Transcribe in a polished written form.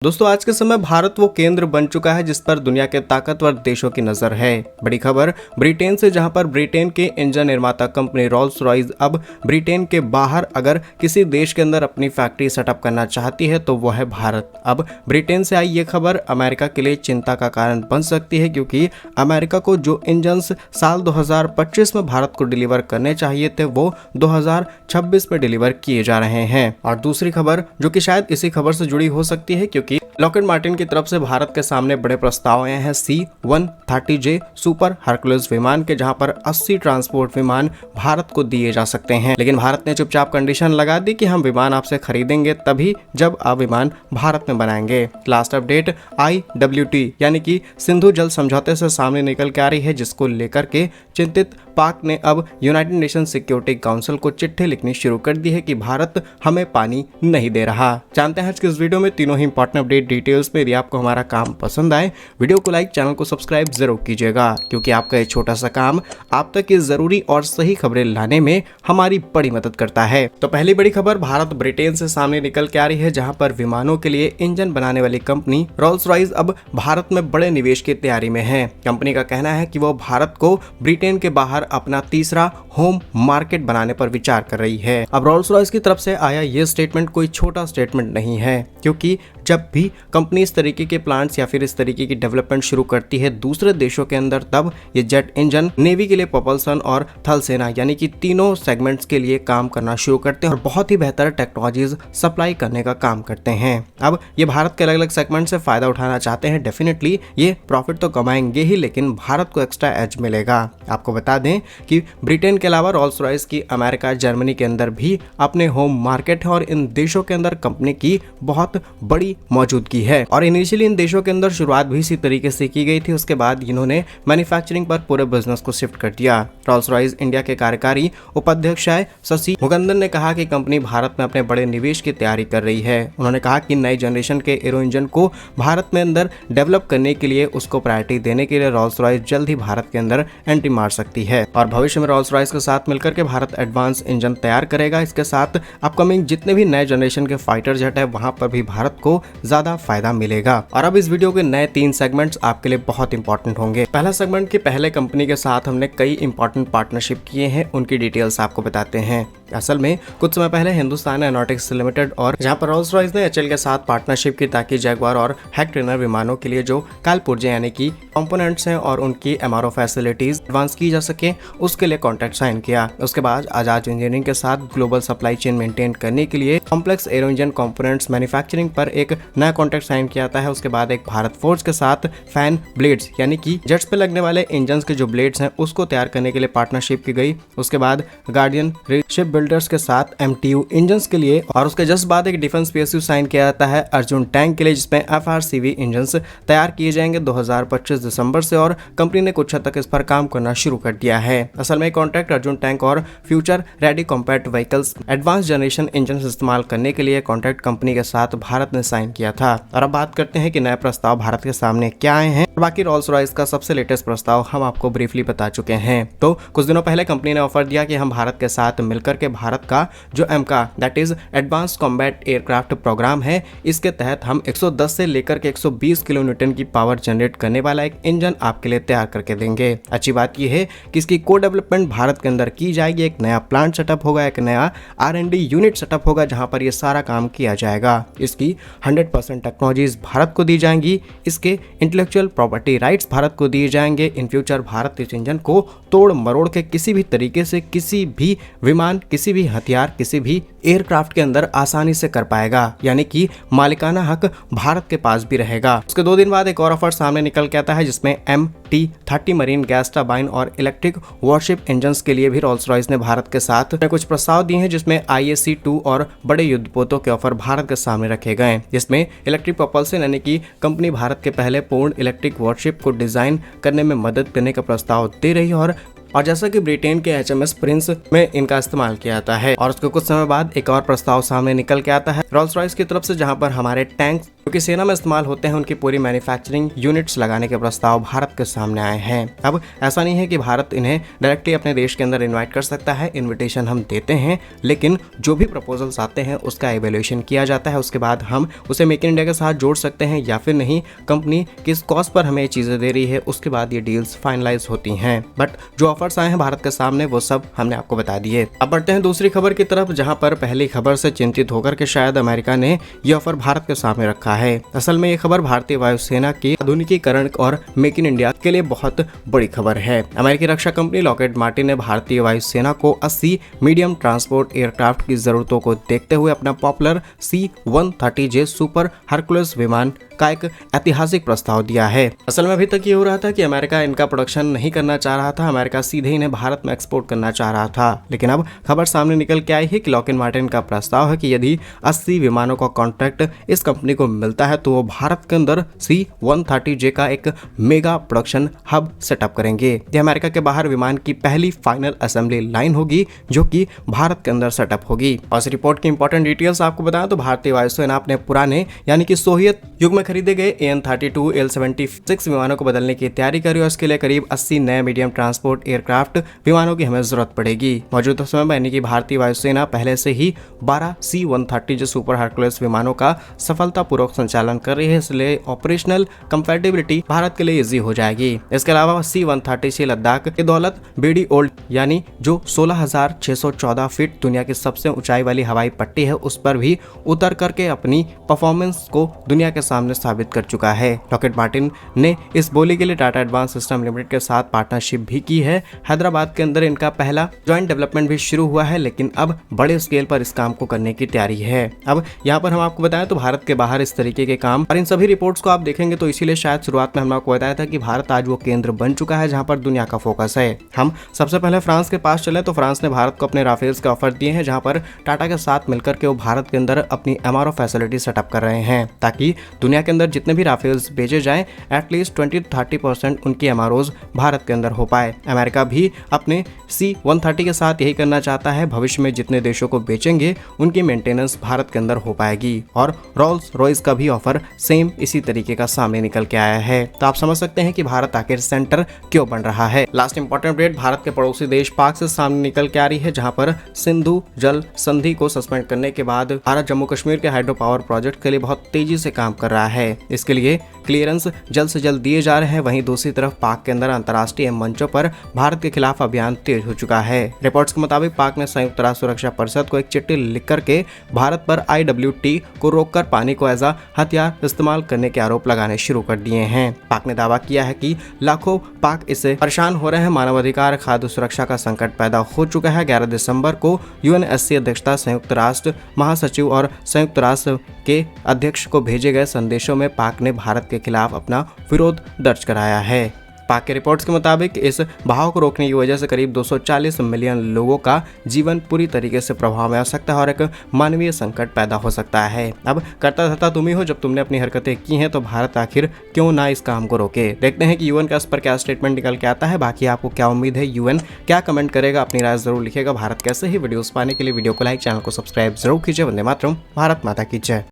दोस्तों आज के समय भारत वो केंद्र बन चुका है जिस पर दुनिया के ताकतवर देशों की नजर है। बड़ी खबर ब्रिटेन से, जहां पर ब्रिटेन के इंजन निर्माता कंपनी रोल्स रॉयस अब ब्रिटेन के बाहर अगर किसी देश के अंदर अपनी फैक्ट्री सेटअप करना चाहती है तो वो है भारत। अब ब्रिटेन से आई ये खबर अमेरिका के लिए चिंता का कारण बन सकती है, क्योंकि अमेरिका को जो इंजन्स साल 2025 में भारत को डिलीवर करने चाहिए थे वो 2026 में डिलीवर किए जा रहे हैं। और दूसरी खबर जो कि शायद इसी खबर से जुड़ी हो सकती है, क्योंकि लॉकहीड मार्टिन की तरफ से भारत के सामने बड़े प्रस्ताव आए हैं C-130J सुपर हरकुलस विमान के, जहां पर 80 ट्रांसपोर्ट विमान भारत को दिए जा सकते हैं। लेकिन भारत ने चुपचाप कंडीशन लगा दी कि हम विमान आपसे खरीदेंगे तभी जब आप विमान भारत में बनाएंगे। लास्ट अपडेट IWT यानी कि सिंधु जल समझौते से सामने निकल के आ रही है, जिसको लेकर के चिंतित पाक ने अब यूनाइटेड नेशन सिक्योरिटी काउंसिल को चिट्ठी लिखनी शुरू कर दी है कि भारत हमें पानी नहीं दे रहा। जानते हैं आज के इस वीडियो में तीनों ही इंपॉर्टेंट अपडेट डिटेल्स में। यदि आपको हमारा काम पसंद आए, वीडियो को लाइक, चैनल को सब्सक्राइब जरूर कीजिएगा, क्योंकि आपका ये छोटा सा काम आप तक ये जरूरी और सही खबरें लाने में हमारी बड़ी मदद करता है। तो पहली बड़ी खबर भारत ब्रिटेन से सामने निकल के आ रही है, जहां पर विमानों के लिए इंजन बनाने वाली कंपनी रोल्स रॉयस अब भारत में बड़े निवेश की तैयारी में है। कंपनी का कहना है कि वो भारत को ब्रिटेन के बाहर अपना तीसरा होम मार्केट बनाने पर विचार कर रही है। अब रोल्स रॉयस की तरफ से आया ये स्टेटमेंट कोई छोटा स्टेटमेंट नहीं है, क्योंकि जब भी कंपनी इस तरीके के प्लांट्स या फिर इस तरीके की डेवलपमेंट शुरू करती है दूसरे देशों के अंदर, तब ये जेट इंजन नेवी के लिए propulsion और थल सेना यानी कि तीनों सेगमेंट्स के लिए काम करना शुरू करते हैं और बहुत ही बेहतर टेक्नोलॉजीज सप्लाई करने का काम करते हैं। अब ये भारत के अलग अलग सेगमेंट से फायदा उठाना चाहते हैं। डेफिनेटली ये प्रॉफिट तो कमाएंगे ही, लेकिन भारत को एक्स्ट्रा एज मिलेगा। आपको बता दें कि ब्रिटेन के अलावा रोल्स रॉयस की अमेरिका, जर्मनी के अंदर भी अपने होम मार्केट है और इन देशों के अंदर कंपनी की बहुत बड़ी मौजूदगी है। और इनिशियली इन देशों के अंदर शुरुआत भी इसी तरीके से की गई थी। उसके बाद इन्होंने मैन्युफैक्चरिंग पर पूरे बिजनेस को शिफ्ट कर दिया। रोल्स रॉयस इंडिया के कार्यकारी उपाध्यक्ष शशि मुकुंदन ने कहा कि कंपनी भारत में अपने बड़े निवेश की तैयारी कर रही है। उन्होंने कहा कि नई जनरेशन के एरो इंजन को भारत में अंदर डेवलप करने के लिए उसको प्रायोरिटी देने के लिए रोल्स रॉयस जल्द ही भारत के अंदर एंट्री मार सकती है और भविष्य में रोल्स रॉयस के साथ मिलकर के भारत एडवांस इंजन तैयार करेगा। इसके साथ अपकमिंग जितने भी नए जनरेशन के फाइटर जेट है वहां पर भी भारत को ज्यादा फायदा मिलेगा। और अब इस वीडियो के नए 3 सेगमेंट्स आपके लिए बहुत इंपॉर्टेंट होंगे। पहला सेगमेंट की पहले कंपनी के साथ हमने कई इंपॉर्टेंट पार्टनरशिप किए हैं, उनकी डिटेल्स आपको बताते हैं। असल में कुछ समय पहले हिंदुस्तान एरोनॉटिक्स लिमिटेड और जहां पर रोल्स रॉयस ने HAL के साथ पार्टनरशिप की ताकि जैगुआर और हैक ट्रेनर विमानों के लिए जो कालपुर्जे यानी कि कंपोनेंट्स हैं और उनकी MRO फैसिलिटीज एडवांस की जा सके, उसके लिए कॉन्ट्रैक्ट साइन किया। उसके बाद आजाद इंजीनियरिंग के साथ ग्लोबल सप्लाई चेन मेंटेन करने के लिए complex arrow engine components manufacturing पर एक नया कॉन्ट्रैक्ट साइन किया जाता है। उसके बाद एक भारत फोर्ज के साथ फैन ब्लेड्स यानी कि जेट्स पे लगने वाले इंजन के जो ब्लेड्स हैं उसको तैयार करने के लिए पार्टनरशिप की गई। उसके बाद गार्डियन शिप बिल्डर्स के साथ MTU इंजन के लिए, और उसके जस्ट बाद एक डिफेंस PSU साइन किया जाता है अर्जुन टैंक के लिए, जिसमें FRCV इंजन तैयार किए जाएंगे 2025 दिसंबर से, और कंपनी ने कुछ हद तक इस पर काम करना शुरू कर दिया है। असल में कॉन्ट्रैक्ट अर्जुन टैंक और future ready compact vehicles advance generation engine इस्तेमाल करने के लिए कॉन्ट्रैक्ट कंपनी के साथ भारत ने साइन किया था। और अब बात करते हैं कि नए प्रस्ताव भारत के सामने क्या आए हैं। बाकी रोल्स रॉयस का सबसे लेटेस्ट प्रस्ताव हम आपको ब्रीफली बता चुके हैं। तो कुछ दिनों पहले कंपनी ने ऑफर दिया कि हम भारत के साथ मिलकर के भारत का जो AMCA that is advance combat aircraft programme है, इसके तहत हम 110 से लेकर के 120 किलो न्यूटन की पावर जनरेट करने वाला एक इंजन आपके लिए तैयार करके देंगे। अच्छी बात यह है कि इसकी को डेवलपमेंट भारत के अंदर की जाएगी। एक नया प्लांट सेटअप होगा, एक नया R&D यूनिट सेटअप होगा जहां पर यह सारा काम किया जाएगा। इसकी 100% टेक्नोलॉजीज भारत को दी जाएंगी। इसके इंटेलेक्चुअल प्रॉपर्टी राइट्स भारत को दिए जाएंगे। इन फ्यूचर भारत इस इंजन को तोड़ मरोड़ के किसी भी तरीके से किसी भी विमान, किसी भी हथियार, किसी भी एयरक्राफ्ट के अंदर आसानी से कर पाएगा, यानी कि मालिकाना हक भारत के पास भी रहेगा। उसके 2 दिन बाद एक और ऑफर सामने निकल के आता है, जिसमें MT-30 मरीन गैस टरबाइन और इलेक्ट्रिक वॉरशिप इंजन्स के लिए भी रोल्स रॉयस ने भारत के साथ कुछ प्रस्ताव दिए हैं, जिसमें IAC-2 और बड़े युद्धपोतों के ऑफर भारत के सामने रखे गए, जिसमें इलेक्ट्रिक प्रोपल्शन यानी कि कंपनी भारत के पहले पूर्ण इलेक्ट्रिक वॉरशिप को डिजाइन करने में मदद करने का प्रस्ताव दे रही है। और जैसा कि ब्रिटेन के HMS प्रिंस में इनका इस्तेमाल किया जाता है। और उसके कुछ समय बाद एक और प्रस्ताव सामने निकल के आता है रोल्स रॉयस की तरफ से, जहां पर हमारे टैंक क्योंकि सेना में इस्तेमाल होते हैं उनकी पूरी मैन्युफैक्चरिंग यूनिट्स लगाने के प्रस्ताव भारत के सामने आए हैं। अब ऐसा नहीं है कि भारत इन्हें डायरेक्टली अपने देश के अंदर इन्वाइट कर सकता है, इन्विटेशन हम देते हैं, लेकिन जो भी प्रपोजल्स आते हैं उसका एवेल्यूएशन किया जाता है। उसके बाद हम उसे मेक इन इंडिया के साथ जोड़ सकते हैं या फिर नहीं, कंपनी किस कॉस्ट पर हमें चीज़ें दे रही है, उसके बाद ये डील्स फाइनलाइज होती हैं। बट जो ऑफर्स आए हैं भारत के सामने वो सब हमने आपको बता दिए। अब बढ़ते हैं दूसरी खबर की तरफ, जहां पर पहली खबर से चिंतित होकर के शायद अमेरिका ने ये ऑफर भारत के सामने रखा है। असल में ये खबर भारतीय वायुसेना के आधुनिकीकरण और मेक इन इंडिया के लिए बहुत बड़ी खबर है। अमेरिकी रक्षा कंपनी लॉकहीड मार्टिन ने भारतीय वायुसेना को 80 मीडियम ट्रांसपोर्ट एयरक्राफ्ट की जरूरतों को देखते हुए अपना पॉपुलर C-130J सुपर हरकुलस विमान का एक ऐतिहासिक प्रस्ताव दिया है। असल में अभी तक ये हो रहा था कि अमेरिका इनका प्रोडक्शन नहीं करना चाह रहा था, अमेरिका सीधे इन्हें भारत में एक्सपोर्ट करना चाह रहा था। लेकिन अब खबर सामने निकल के आई है कि लॉकहीड मार्टिन का प्रस्ताव है कि यदि 80 विमानों का कॉन्ट्रैक्ट इस कंपनी को मिलता है तो वो भारत के अंदर C-130J का एक मेगा प्रोडक्शन हब सेटअप करेंगे। यह अमेरिका के बाहर विमान की पहली फाइनल असेंबली लाइन होगी जो कि भारत के अंदर सेटअप होगी। और इस रिपोर्ट की इंपॉर्टेंट डिटेल्स आपको बताएं तो भारतीय वायुसेना अपने पुराने यानी कि सोवियत युग में खरीदे गए AN-32 L-76 विमानों को बदलने की तैयारी करी और इसके लिए करीब 80 नए मीडियम ट्रांसपोर्ट एयरक्राफ्ट विमानों की हमें जरूरत पड़ेगी। मौजूदा समय में यानी कि भारतीय वायुसेना पहले से ही 12 C-130J सुपर हरकुलस विमानों का सफलतापूर्वक संचालन कर रही है, इसलिए ऑपरेशनल कंपैटिबिलिटी भारत के लिए इजी हो जाएगी। इसके अलावा C-130 लद्दाख के दौलत बेडी ओल्ड यानी जो 16,614 फीट दुनिया की सबसे ऊंचाई वाली हवाई पट्टी है उस पर भी उतर करके अपनी परफॉर्मेंस को दुनिया के सामने साबित कर चुका है। लॉकहीड मार्टिन ने इस बोली के लिए टाटा एडवांस सिस्टम लिमिटेड के साथ पार्टनरशिप भी की है। हैदराबाद के अंदर इनका पहला ज्वाइंट डेवलपमेंट भी शुरू हुआ है, लेकिन अब बड़े स्केल पर इस काम को करने की तैयारी है। अब यहाँ पर हम आपको बताएं तो भारत के बाहर इस तरीके के काम और इन सभी रिपोर्ट्स को आप देखेंगे तो इसीलिए शायद शुरुआत में हमने आपको बताया था कि भारत आज वो केंद्र बन चुका है जहाँ पर दुनिया का फोकस है। हम सबसे पहले फ्रांस के पास चले तो फ्रांस ने भारत को अपने राफेल्स के ऑफर दिए हैं, जहाँ पर टाटा के साथ मिलकर के वो भारत के अंदर अपनी MRO फैसिलिटी सेटअप कर रहे हैं ताकि दुनिया के अंदर जितने भी राफेल्स भेजे जाएं एटलीस्ट 20-30% उनकी MROs भारत के अंदर हो पाए। अमेरिका भी अपने C-130 के साथ यही करना चाहता है। भविष्य में जितने देशों को बेचेंगे उनकी मेंटेनेंस भारत के अंदर हो पाएगी और रोल्स रॉयस का भी ऑफर सेम इसी तरीके का सामने निकल के आया है। तो आप समझ सकते हैं कि भारत आखिर सेंटर क्यों बन रहा है। लास्ट इंपॉर्टेंट अपडेट भारत के पड़ोसी देश पाक से सामने निकल के आ रही है, जहां पर सिंधु जल संधि को सस्पेंड करने के बाद भारत जम्मू कश्मीर के हाइड्रो पावर प्रोजेक्ट के लिए बहुत तेजी से काम कर रहा है। इसके लिए क्लियरेंस जल्द से जल्द दिए जा रहे हैं। वहीं दूसरी तरफ पाक के अंदर अंतर्राष्ट्रीय मंचों पर भारत के खिलाफ अभियान तेज हो चुका है। रिपोर्ट्स के मुताबिक पाक ने संयुक्त राष्ट्र सुरक्षा परिषद को एक चिट्ठी लिख करके भारत पर IWT को रोककर पानी को एज हथियार इस्तेमाल करने के आरोप लगाने शुरू कर दिए हैं। पाक ने दावा किया है कि लाखों पाक इससे परेशान हो रहे हैं। मानवाधिकार खाद्य सुरक्षा का संकट पैदा हो चुका है। 11 दिसंबर को UNSC अध्यक्षता संयुक्त राष्ट्र महासचिव और संयुक्त राष्ट्र के अध्यक्ष को भेजे गए संदेशों में पाक ने भारत के खिलाफ अपना विरोध दर्ज कराया है। पाक के रिपोर्ट्स के मुताबिक इस बहाव को रोकने की वजह से करीब 240 मिलियन लोगों का जीवन पूरी तरीके से प्रभाव में आ सकता है और एक मानवीय संकट पैदा हो सकता है। अब करता धरता तुम ही हो, जब तुमने अपनी हरकतें की हैं तो भारत आखिर क्यों ना इस काम को रोके। देखते हैं कि UN का इस पर क्या स्टेटमेंट निकल के आता है। बाकी आपको क्या उम्मीद है, UN क्या कमेंट करेगा, अपनी राय जरूर लिखेगा। भारत कैसे ही वीडियोस पाने के लिए वीडियो को लाइक, चैनल को सब्सक्राइब जरूर कीजिए। वंदे मातरम, भारत माता की जय।